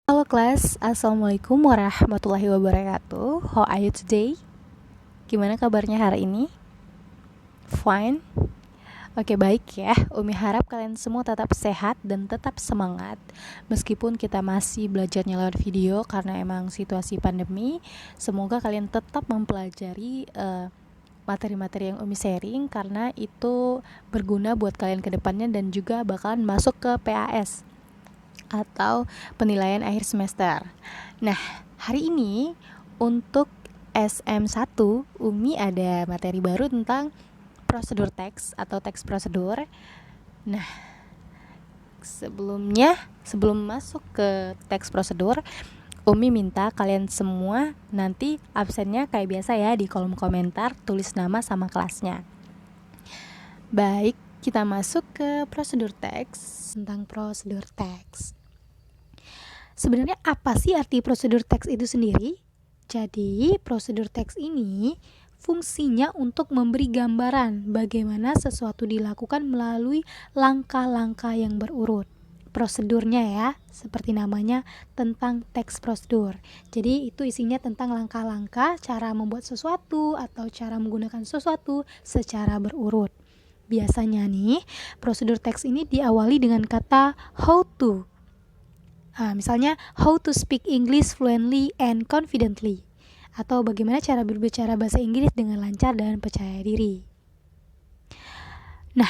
Halo kelas, Assalamualaikum warahmatullahi wabarakatuh. How are you today? Gimana kabarnya hari ini? Fine? Oke, baik ya. Umi harap kalian semua tetap sehat dan tetap semangat. Meskipun kita masih belajarnya lewat video karena emang situasi pandemi, semoga kalian tetap mempelajari materi-materi yang Umi sharing karena itu berguna buat kalian ke depannya dan juga bakalan masuk ke PAS atau penilaian akhir semester. Nah, hari ini untuk SM1 Umi ada materi baru tentang prosedur teks atau teks prosedur. Nah, sebelum masuk ke teks prosedur, Umi minta kalian semua nanti absennya kayak biasa ya, di kolom komentar tulis nama sama kelasnya. Baik, kita masuk ke prosedur teks. Tentang prosedur teks, sebenarnya apa sih arti prosedur teks itu sendiri? Jadi, prosedur teks ini fungsinya untuk memberi gambaran bagaimana sesuatu dilakukan melalui langkah-langkah yang berurut. Prosedurnya ya, seperti namanya tentang teks prosedur. Jadi itu isinya tentang langkah-langkah cara membuat sesuatu atau cara menggunakan sesuatu secara berurut. Biasanya nih, prosedur teks ini diawali dengan kata how to. Misalnya, how to speak English fluently and confidently. Atau bagaimana cara berbicara bahasa Inggris dengan lancar dan percaya diri. Nah,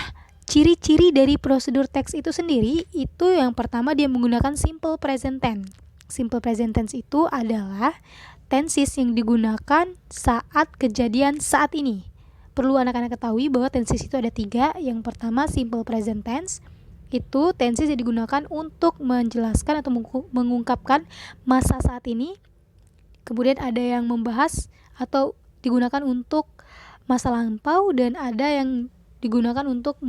ciri-ciri dari prosedur teks itu sendiri, itu yang pertama dia menggunakan simple present tense. Simple present tense itu adalah tenses yang digunakan saat kejadian saat ini. Perlu anak-anak ketahui bahwa tenses itu ada 3. Yang pertama simple present tense, itu tenses yang digunakan untuk menjelaskan atau mengungkapkan masa saat ini. Kemudian ada yang membahas atau digunakan untuk masa lampau, dan ada yang digunakan untuk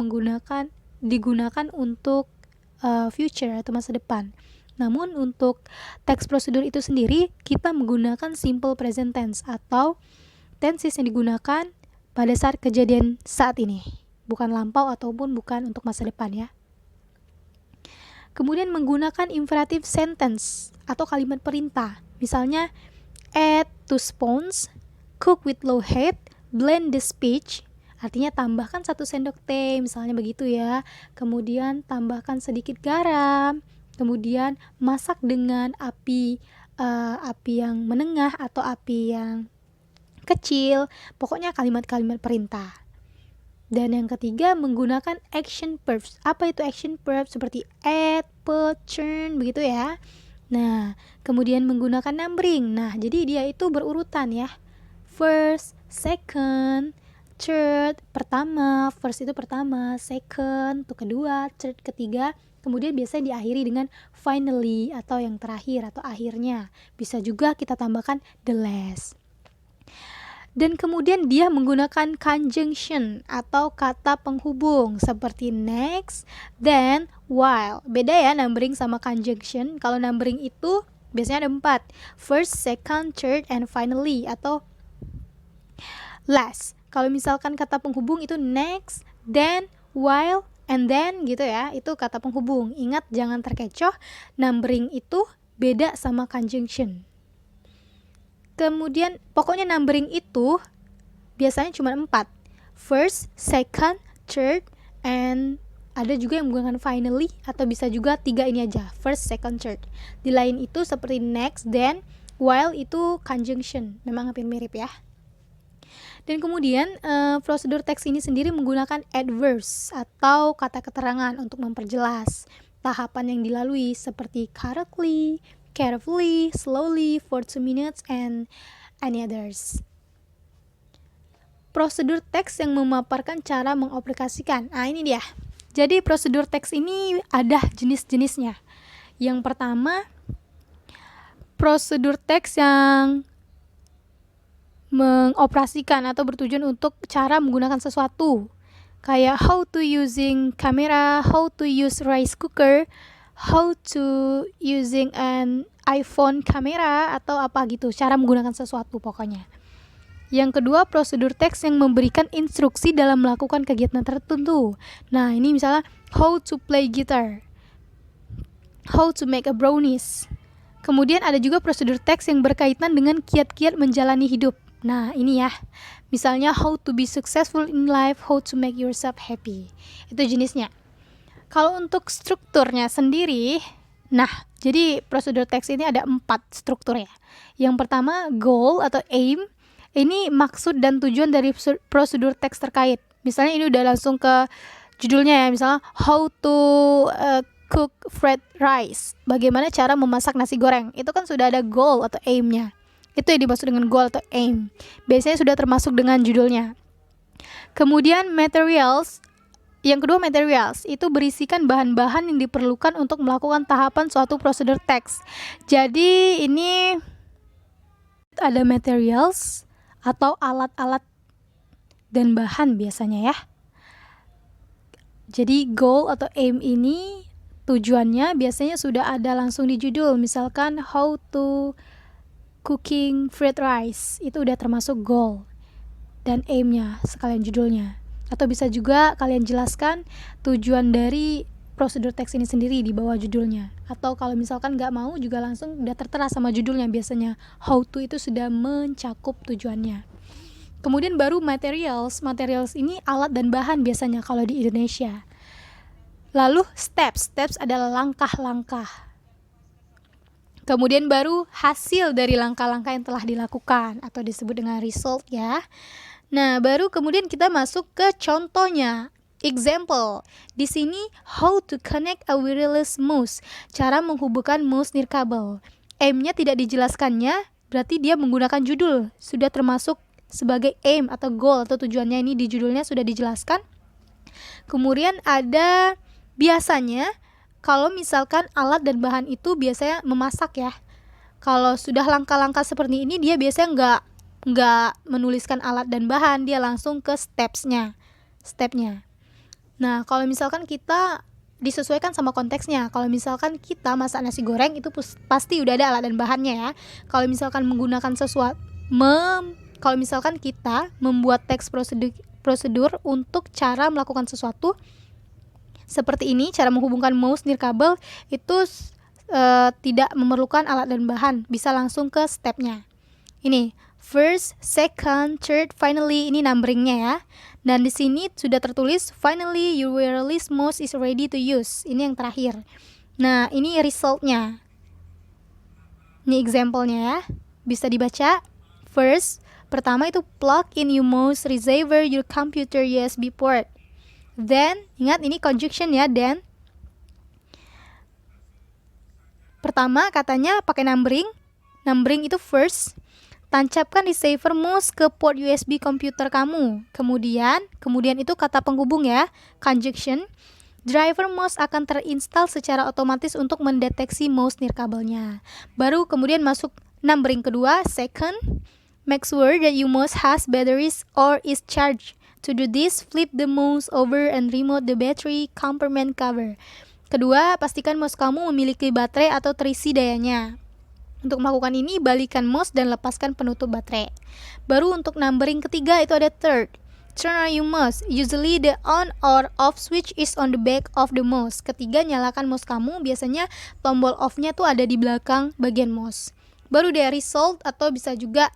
future atau masa depan. Namun untuk teks prosedur itu sendiri kita menggunakan simple present tense atau tenses yang digunakan pada saat kejadian saat ini, bukan lampau ataupun bukan untuk masa depan ya. Kemudian menggunakan imperative sentence atau kalimat perintah. Misalnya, add 2 spoons, cook with low heat, blend the speech. Artinya tambahkan 1 sendok teh, misalnya begitu ya. Kemudian tambahkan sedikit garam. Kemudian masak dengan api yang menengah atau api yang kecil. Pokoknya kalimat-kalimat perintah. Dan yang ketiga menggunakan action verbs. Apa itu action verbs? Seperti add, put, turn, begitu ya. Nah, kemudian menggunakan numbering. Nah, jadi dia itu berurutan ya. First, second, third, pertama. First itu pertama, second itu kedua, third ketiga. Kemudian biasanya diakhiri dengan finally atau yang terakhir atau akhirnya. Bisa juga kita tambahkan the last. Dan kemudian dia menggunakan conjunction atau kata penghubung seperti next, then, while. Beda ya numbering sama conjunction. Kalau numbering itu biasanya ada 4. First, second, third, and finally atau last. Kalau misalkan kata penghubung itu next, then, while, and then gitu ya. Itu kata penghubung. Ingat jangan terkecoh, numbering itu beda sama conjunction. Kemudian pokoknya numbering itu biasanya cuma 4. First, second, third, and ada juga yang menggunakan finally atau bisa juga 3 ini aja. First, second, third. Di lain itu seperti next, then, while itu conjunction. Memang hampir mirip ya. Dan kemudian prosedur teks ini sendiri menggunakan adverbs atau kata keterangan untuk memperjelas tahapan yang dilalui seperti correctly, carefully, slowly, for 2 minutes, and any others. Prosedur teks yang memaparkan cara mengaplikasikan. Nah, ini dia. Jadi prosedur teks ini ada jenis-jenisnya. Yang pertama, prosedur teks yang mengoperasikan atau bertujuan untuk cara menggunakan sesuatu. Kayak how to using camera, how to use rice cooker, how to using an iPhone camera atau apa gitu, cara menggunakan sesuatu pokoknya. Yang kedua, prosedur teks yang memberikan instruksi dalam melakukan kegiatan tertentu. Nah, ini misalnya how to play guitar, how to make a brownies, Kemudian ada juga prosedur teks yang berkaitan dengan kiat-kiat menjalani hidup. Nah, ini ya. Misalnya how to be successful in life, how to make yourself happy. Itu jenisnya. Kalau untuk strukturnya sendiri, nah, jadi prosedur teks ini ada 4 struktur ya. Yang pertama, goal atau aim. Ini maksud dan tujuan dari prosedur teks terkait. Misalnya ini udah langsung ke judulnya ya, misalnya how to cook fried rice. Bagaimana cara memasak nasi goreng. Itu kan sudah ada goal atau aim-nya. Itu yang dimaksud dengan goal atau aim. Biasanya sudah termasuk dengan judulnya. Kemudian materials. Yang kedua, materials itu berisikan bahan-bahan yang diperlukan untuk melakukan tahapan suatu prosedur teks. Jadi ini ada materials atau alat-alat dan bahan biasanya ya. Jadi goal atau aim ini tujuannya biasanya sudah ada langsung di judul. Misalkan how to cooking fried rice, itu udah termasuk goal dan aim-nya sekalian judulnya. Atau bisa juga kalian jelaskan tujuan dari prosedur teks ini sendiri di bawah judulnya. Atau kalau misalkan nggak mau juga langsung udah tertera sama judulnya biasanya. How to itu sudah mencakup tujuannya. Kemudian baru materials. Materials ini alat dan bahan biasanya kalau di Indonesia. Lalu steps. Steps adalah langkah-langkah. Kemudian baru hasil dari langkah-langkah yang telah dilakukan atau disebut dengan result ya. Nah, baru kemudian kita masuk ke contohnya. Example. Di sini how to connect a wireless mouse. Cara menghubungkan mouse nirkabel. Aim-nya tidak dijelaskannya, berarti dia menggunakan judul. Sudah termasuk sebagai aim atau goal atau tujuannya ini di judulnya sudah dijelaskan. Kemudian ada biasanya kalau misalkan alat dan bahan itu biasanya memasak ya. Kalau sudah langkah-langkah seperti ini dia biasanya nggak menuliskan alat dan bahan, dia langsung ke stepnya. Nah, kalau misalkan kita disesuaikan sama konteksnya. Kalau misalkan kita masak nasi goreng itu pasti udah ada alat dan bahannya ya. Kalau misalkan menggunakan kalau misalkan kita membuat teks prosedur untuk cara melakukan sesuatu seperti ini, cara menghubungkan mouse nirkabel itu tidak memerlukan alat dan bahan, bisa langsung ke stepnya. Ini first, second, third, finally, ini numberingnya ya. Dan di sini sudah tertulis finally your wireless mouse is ready to use. Ini yang terakhir. Nah, ini resultnya. Ini example-nya ya. Bisa dibaca. First, pertama itu plug in your mouse receiver your computer USB port. Then, ingat ini conjunction ya, then. Pertama katanya pakai numbering. Numbering itu first. Tancapkan receiver mouse ke port USB komputer kamu. Kemudian itu kata penghubung ya, conjunction. Driver mouse akan terinstall secara otomatis untuk mendeteksi mouse nirkabelnya. Baru kemudian masuk numbering kedua, second. Make sure that your mouse has batteries or is charged. To do this, flip the mouse over and remove the battery compartment cover. Kedua, pastikan mouse kamu memiliki baterai atau terisi dayanya. Untuk melakukan ini, balikan mouse dan lepaskan penutup baterai. Baru untuk numbering ketiga itu ada third. Turn on your mouse. Usually the on or off switch is on the back of the mouse. Ketiga, nyalakan mouse kamu. Biasanya tombol off-nya tuh ada di belakang bagian mouse. Baru dia result atau bisa juga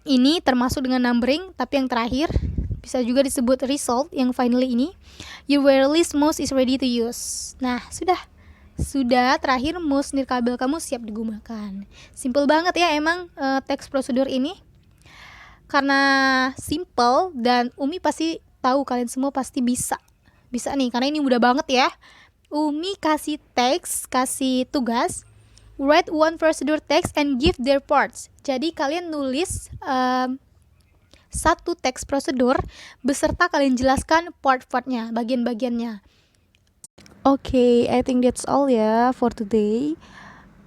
ini termasuk dengan numbering, tapi yang terakhir bisa juga disebut result yang finally ini. Your wireless mouse is ready to use. Nah, sudah terakhir mouse nirkabel kamu siap digunakan. Simple banget ya emang teks prosedur ini. Karena simple dan Umi pasti tahu, kalian semua pasti bisa nih karena ini mudah banget ya. Umi kasih teks, kasih tugas, write one procedure text and give their parts. Jadi kalian nulis satu teks prosedur beserta kalian jelaskan part-partnya, bagian-bagiannya. Okay, I think that's all ya for today.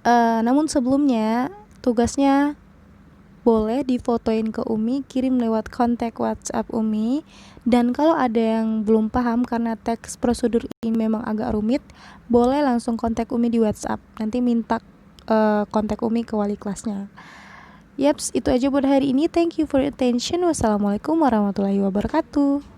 Namun sebelumnya tugasnya boleh difotoin ke Umi, kirim lewat kontak WhatsApp Umi. Dan kalau ada yang belum paham karena teks prosedur ini memang agak rumit, boleh langsung kontak Umi di WhatsApp. Nanti minta kontak Umi ke wali kelasnya. Yaps, itu aja buat hari ini. Thank you for your attention. Wassalamualaikum warahmatullahi wabarakatuh.